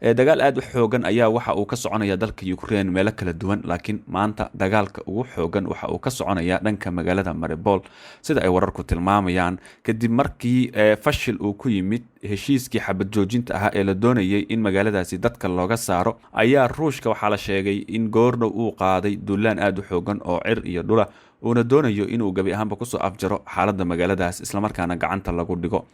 dagaal aad u xoogan ayaa waxa uu ka soconaya dalka Ukraine meelo kala duwan, laakiin maanta dagaalka ugu xoogan waxa uu ka soconaya dhanka magaalada Mariupol sida ay wararku tilmaamayaan, kadib markii fashil uu ku yimid heshiiskii xabad joojinta ahaa ee la doonayay in magaaladaasi dadka looga saaro. ayaa Ruushka waxaa la sheegay in goordhow uu qaaday duulaan aad u xoogan oo cir iyo dhula, uuna doonayo inuu gabi ahaanba kusoo afjaro xaaladda magaaladaas islamarkaana gacanta lagu dhigo.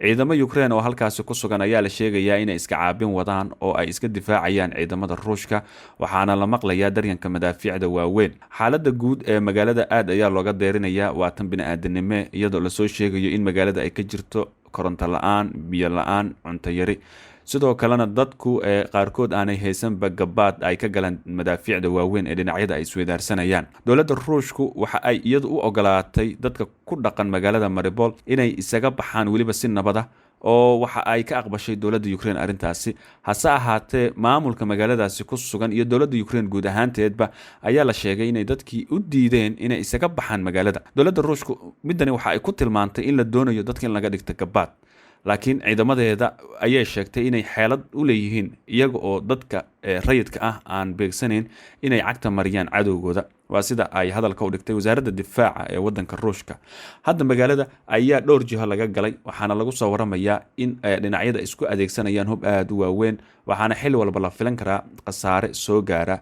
ciidamo Ukraine oo halkaasi ku sugan ayaa la sheegayaa inay iska caabin wadaan oo ay iska difaacayaan ciidamada Ruushka, waxaana la maqlayaa daryanka madaafiicda waaweyn. xaaladda guud ee magaalada aad ayaa looga deerinayaa, waa tan bini'aadanimo, iyadoo lasoo sheegayo in magaalada ay ka jirto koronto la'aan, biyo la'aan, cunto yari, sidoo kalena dadku qaarkood aanay haysanba gabaad ay ka galaan madaafiicda waaweyn ee dhinacyada ay isweydaarsanayaan. dowladda Ruushku waxa ay iyadu u ogolaatay dadka ku dhaqan magaalada Mariupol inay isaga baxaan weliba si nabad ah, oo waxa ay ka aqbashay dowladda Ukraine arrintaasi. hase ahaatee maamulka magaaladaasi ku sugan iyo dowladda Ukraine guud ahaanteedba ayaa la sheegay inay dadkii u diideen inay isaga baxaan magaalada. dowladda Ruushku midani waxa ay ku tilmaantay in la doonayo dadka in laga dhigto gabaad, laakiin ciidamadeeda ayay sheegtay inay xeelad u leeyihiin iyaga oo dadka rayidka ah aan beegsanayn inay cagta mariyaan cadowgooda. waa sida ay hadalka u dhigtay wasaaradda difaaca ee wadanka Ruushka. hadda magaalada ayaa dhowr jiho laga galay, waxaana lagu soo waramayaa in dhinacyada isku adeegsanayaan hub aad u waaweyn, waxaana xilli walba la filan karaa khasaare soo gaara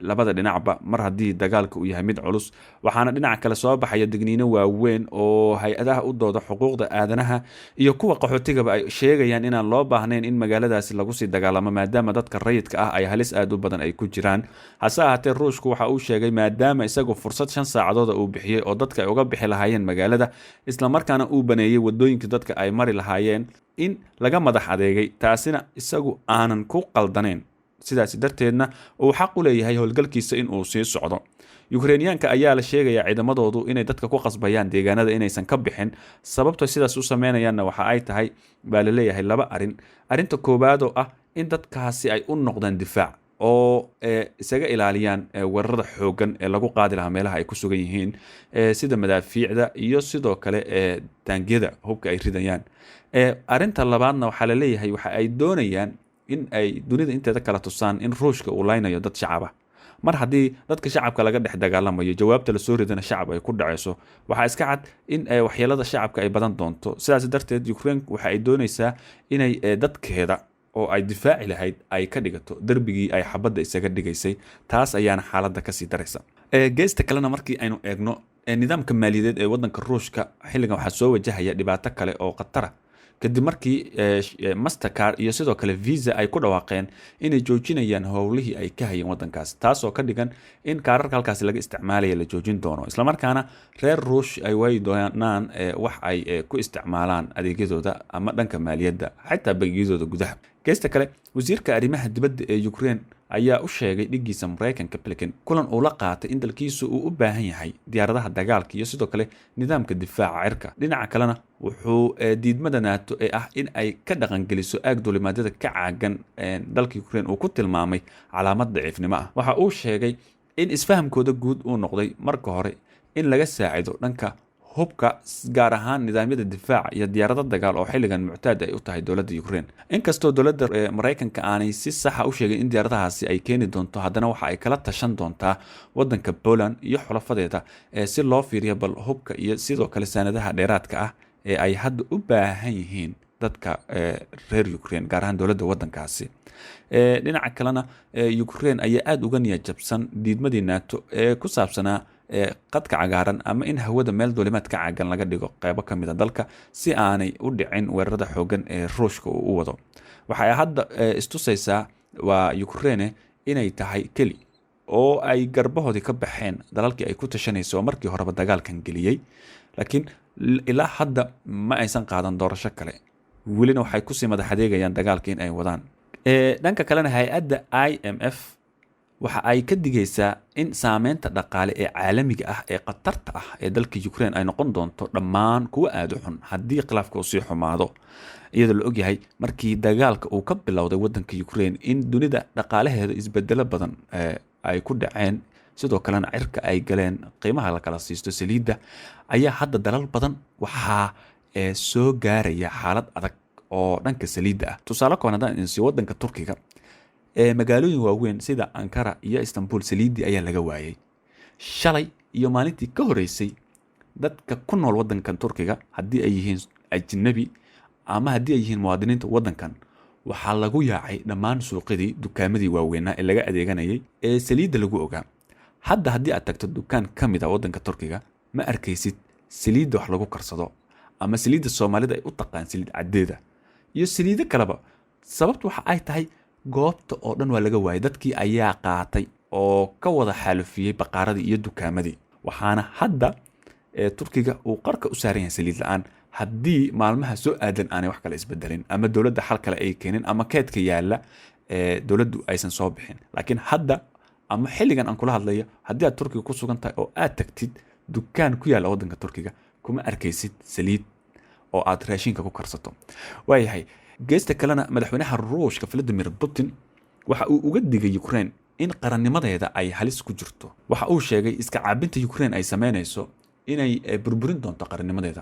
labada dhinacba mar haddii dagaalka uu yahay mid culus. waxaana dhinaca kale soo baxaya digniino waaweyn oo hay-adaha u dooda xuquuqda aadanaha iyo kuwa qaxootigaba ay sheegayaan inaan loo baahnayn in magaaladaasi lagu sii dagaalamo, maadaama dadka rayidka ah ay halis aad u badan ay ku jiraan. hase ahaatee Ruushku waxa uu sheegay maadaama isagu fursad 5 saacadood uu bixiyey oo dadka ay uga bixi lahaayeen magaalada, islamarkaana uu baneeyey wadooyinka dadka ay mari lahaayeen, in laga madax adeegay, taasina isagu aanan ku qaldanayn, sidaas darteedna uu xaq u leeyahay howlgalkiisa in uu sii socdo. Ukrainiyaanka ayaa la sheegayaa ciidamadoodu inay dadka ku qasbayaan deegaanada inaysan ka bixin. sababta sidaas u sameynayaanna waxa ay tahay baa la leeyahay laba arinta koowaad oo ah in dadkaasi ay u noqdaan difaac oo isaga ilaaliyaan weerarada xoogan ee lagu qaadi lahaa meelaha ay ku sugan yihiin, sida madaafiicda iyo sidoo kale taangiyada hubka ay ridayaan. arinta labaadna waxaa la leeyahay waxa ay doonayaan in ay dunida inteeda kala tusaan in Ruushka uu laynayo dad shacab ah. mar haddii dadka shacabka laga dhex dagaalamayo, jawaabta la soo ridana shacab ay ku dhacayso, waxaa iska cad in waxyeelada shacabka ay badan doonto. sidaas darteed Ukraine waxa ay doonaysaa inay dadkeeda oo ay difaaci lahayd ay ka dhigato darbigii ay xabadda isaga dhigaysay. taas ayaana xaaladda kasii daraysa. geesta kalena markii aynu eegno nidaamka maaliyadeed ee wadanka Ruushka xilligan waxaa soo wajahaya dhibaato kale oo khatara, kadib markii Mastercard iyo sidoo kale Visa ay ku dhawaaqeen inay joojinayaan howlihii ay ka hayeen wadankaas, taasoo ka dhigan in kaararka halkaasi laga isticmaalaya la joojin doono, islamarkaana reer Ruush ay waayi doonaan wax ay ku isticmaalaan adeegyadooda ama dhanka maaliyadda, xitaa bangiyadooda gudaha. geesta kale wasiirka arrimaha dibadda ee Ukraine ayaa u sheegay dhigiisa Mareykanka Blinken kulan uu la qaatay in dalkiisu uu u baahan yahay diyaaradaha dagaalka iyo sidoo kale nidaamka difaaca cirka. dhinaca kalena wuxuu diidmada NATO ee ah in ay ka dhaqangeliso aag duulimaadyada ka caagan dalka Ukraine uu ku tilmaamay calaamad daciifnimo ah. waxa uu sheegay in isfahamkooda guud uu noqday marka hore in laga saacido dhanka hubka, gaar ahaan nidaamyada difaaca iyo diyaarado dagaal oo xilligan muctaad ay u tahay dowladda Ukraine. inkastoo dowladda Mareykanka aanay si sax ah u sheegin in diyaaradahaasi ay keeni doonto, haddana waxa ay kala tashan doontaa wadanka Poland iyo xulafadeeda si loo fiiriyo bal hubka iyo sidoo kale sanadaha dheeraadka ah ee ay hadda u baahan yihiin dadka reer Ukraine, gaar ahaan dowladda wadankaasi. dhinaca kalena Ukraine ayaa aad uga niyad jabsan diidmadii NATO ee ku saabsanaa qadka cagaaran ama in hawada meel duulimaad ka caagan laga dhigo qaybo ka mid a dalka si aanay u dhicin weerarada xoogan ee Ruushka uu u wado. waxay hadda istusaysaa waa Ukraine inay tahay keli oo ay garbahoodii ka baxeen dalalkii ay ku tashanayso markii horeba dagaalkan geliyey, laakiin ilaa hadda ma aysan qaadan doorasho kale, welina waxay kusii madax adeegayaan dagaalka in ay wadaan. dhanka kalena hay-adda IMF waxa ay ka digaysaa in saameynta dhaqaale ee caalamiga ah ee khatarta ah ee dalka Ukraine ay noqon doonto dhammaan kuwa aad u xun haddii khilaafka uu sii xumaado, iyadoo la ogyahay markii dagaalka uu ka bilowday wadanka Ukraine in dunida dhaqaalaheeda isbedelo badan ay ku dhaceen, sidoo kalena cirka ay galeen qiimaha la kala siisto saliidda, ayaa hadda dalal badan waxaa soo gaaraya xaalad adag oo dhanka saliidda ah. tusaale kooban haddaan idin siiyo waddanka Turkiga magaalooyin waaweyn sida Ankara iyo Istanbul saliiddii ayaa laga waayay. Shalay iyo maalintii ka horeysay dadka ku nool waddankan Turkiga haddii ay yihiin ajnabi ama haddii ay yihiin muwaadiniinta waddankan waxaa lagu yaacay dhammaan suuqyadii dukaamadii waaweynaa ee laga adeeganayay ee saliidda lagu ogaa. hadda haddii aad tagto dukaan ka mid a waddanka Turkiga ma arkaysid saliidda wax lagu karsado ama saliidda Soomaalida ay u taqaan saliid caddeeda iyo saliido kaleba. sababtu waxa ay tahay goobta oo dhan waa laga waayay, dadkii ayaa qaatay oo ka wada xaalufiyey baqaaradii iyo dukaamadii. waxaana hadda Turkiga uu qarka u saaran yahay saliid la'aan haddii maalmaha soo aadan aanay wax kale isbedelin ama dowladda xal kale ay keenin ama keedka yaalla dowladdu aysan soo bixin. laakiin hadda ama xilligan aan kula hadlayo haddii aad Turkiga ku sugan tahay oo aad tagtid dukaan ku yaalla waddanka Turkiga kuma arkaysid saliid oo aad raashinka ku karsato. waayahay geesta kalena madaxweynaha Ruushka Vladimir Putin waxa uu uga digay Ukraine in qarannimadeeda ay halis ku jirto. waxa uu sheegay iska caabinta Ukraine ay sameynayso inay burburin doonto qarannimadeeda.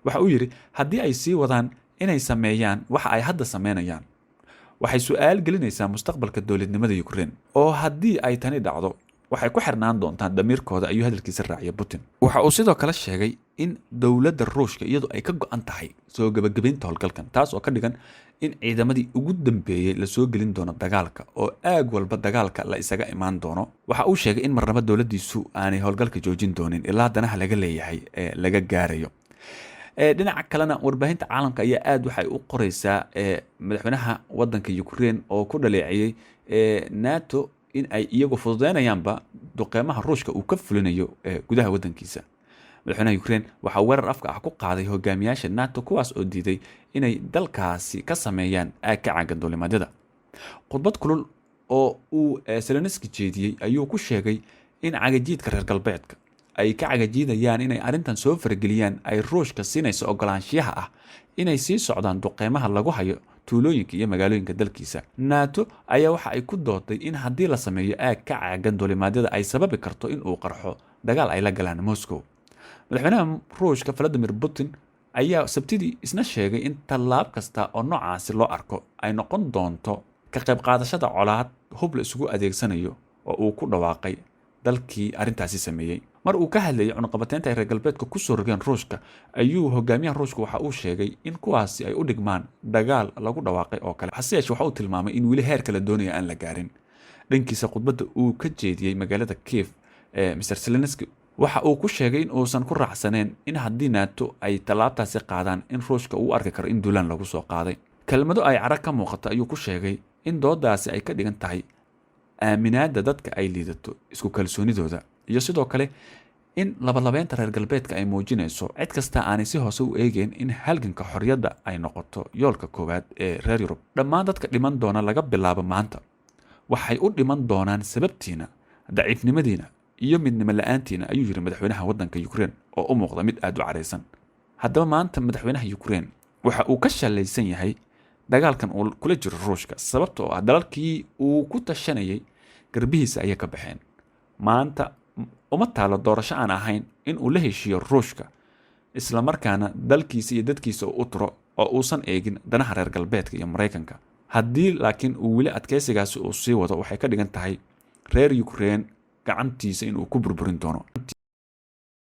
waxa uu yiri haddii ay sii wadaan inay sameeyaan waxa ay hadda sameynayaan waxay su'aal gelinaysaa mustaqbalka dowladnimada Ukraine, oo haddii ay tani dhacdo waxay ku xirnaan doontaan damiirkooda ayuu hadalkiisa raaciyay Putin. waxa uu sidoo kale sheegay in dowladda Ruushka iyadu ay ka go'an tahay soo gabagabaynta howlgalkan, taas oo ka dhigan in ciidamadii ugu dambeeyey la soo gelin doono dagaalka oo aag walba dagaalka la isaga imaan doono. waxa uu sheegay in marnaba dowladdiisu aanay howlgalka joojin doonin ilaa danaha laga leeyahay ee laga gaarayo. dhinaca kalena warbaahinta caalamka ayaa aad waxay u qoraysaa madaxweynaha waddanka Ukraine oo ku dhaleeciyey NATO in ay iyagu fududeynayaanba duqeymaha Ruushka uu ka fulinayo gudaha waddankiisa. madaxweynaha Ukraine waxa weerar afka ah ku qaaday hogaamiyaasha NATO kuwaas oo diiday inay dalkaasi ka sameeyaan aag ka caagan duulimaadyada. khudbad kulul oo uu Zelensky jeediyey ayuu ku sheegay in cagajiidka reer galbeedka ay ka cagajiidayaan inay arrintan soo farageliyaan ay Ruushka siinayso ogolaanshiyaha ah inay sii socdaan duqeymaha lagu hayo tuulooyinka iyo magaalooyinka dalkiisa. NATO ayaa waxa ay ku dooday in haddii la sameeyo aag ka caagan duulimaadyada ay sababi karto in uu qarxo dagaal ay la galaan Moscow. madaxweynaha Ruushka Vladimir Putin ayaa sabtidii isna sheegay in tallaab kasta oo noocaasi loo arko ay noqon doonto ka qayb qaadashada colaad hub la isugu adeegsanayo oo uu ku dhawaaqay dalkii arrintaasi sameeyey. mar uu ka hadlayay cunaqabateynta ay reer galbeedka ku soo rogeen Ruushka ayuu hogaamiyaha Ruushka waxa uu sheegay in kuwaasi ay u dhigmaan dagaal lagu dhawaaqay oo kale. hase yeeshee waxa uu tilmaamay in weli heer kala doonaya aan la gaarin. dhankiisa khudbadda uu ka jeediyey magaalada Kiev Mr. Zelensky waxa uu ku sheegay in uusan ku raacsaneen in haddii NATO ay tallaabtaasi qaadaan in Ruushka uu arki karo in duulaan lagu soo qaaday. kelmado ay carag ka muuqata ayuu ku sheegay in doodaasi ay ka dhigan tahay aaminaadda dadka ay liidato isku kalsoonidooda iyo sidoo kale in labalabeynta reer galbeedka ay muujinayso cid kasta aanay si hoose u eegeen in halganka xorriyadda ay noqoto yoolka koowaad ee reer Yurub. dhammaan dadka dhiman doona laga bilaabo maanta waxay u dhiman doonaan sababtiina, daciifnimadiina iyo midnimo la'aantiina ayuu yiri madaxweynaha waddanka Ukraine oo u muuqda mid aad u careysan. haddaba maanta madaxweynaha Ukraine waxa uu ka shalaysan yahay dagaalkan uu kula jiro Ruushka sababtoo ah dalalkii uu ku tashanayay garbihiisa ayay ka baxeen. maanta uma taalo doorasho aan ahayn in uu la heshiiyo Ruushka isla markaana dalkiisa iyo dadkiisa u turo oo uusan eegin danaha reer galbeedka iyo Mareykanka. haddii laakiin uu weli adkeysigaasi uu sii wado waxay ka dhigan tahay reer Ukraine gacantiisa inuu ku burburin doono.